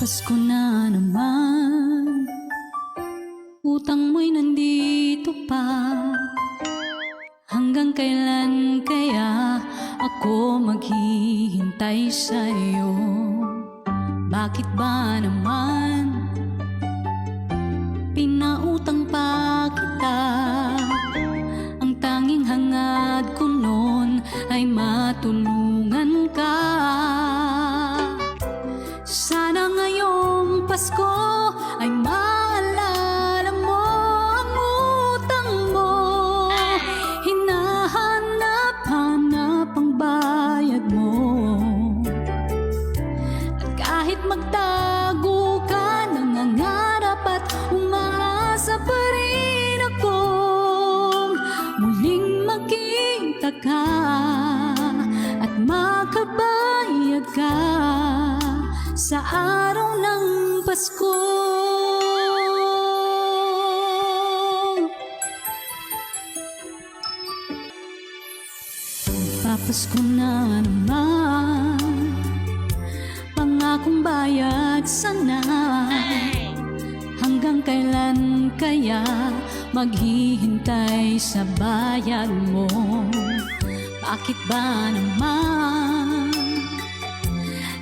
Pasko na naman, utang mo'y nandito pa. Hanggang kailan kaya ako maghihintay sa'yo? Bakit ba naman pinautang pa kita? Ang tanging hangad ko noon ay matulungan ka. Sana ngayong Pasko ay maalala mo ang utang mo. Hinahanap-hanap ang bayad mo. At kahit magtago ka, nangangarap at umaasa pa rin akong muling makita ka at makabayad ka sa araw ng Pasko. Papasko na naman, pangakong bayad sana. Hanggang kailan kaya maghihintay sa bayad mo? Bakit ba naman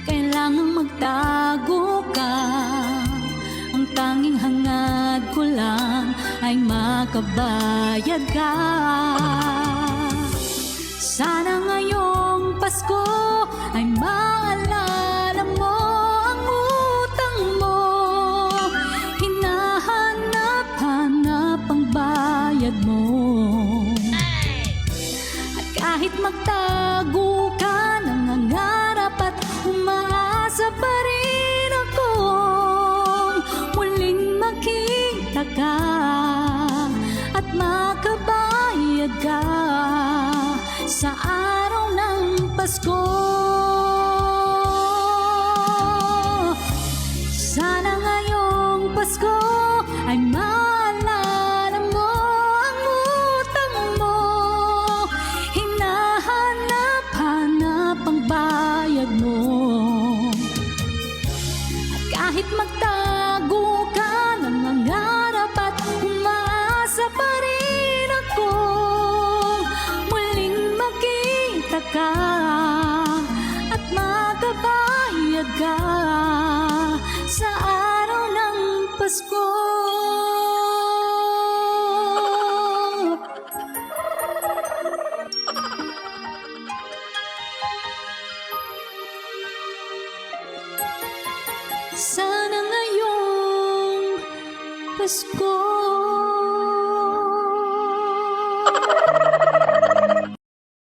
kailangang magtago ka? Ang tanging hangad ko lang ay makabayad ka. Sana ngayong Pasko ay maalala mo ang utang mo. Hinahanap-hanap ang bayad mo. At kahit magtago ka, nangangarap at umaasa pa rin akong muling makita ka at makabayad ka sa araw ng Pasko. Sana ngayong Pasko ay maalala mo ang utang mo. Hinahanap-hanap ang bayad mo. At kahit magtago ka, nangangarap at umaasa pa rin akong muling makita ka at makabayad ka sa araw ng Pasko. Sana ngayong Pasko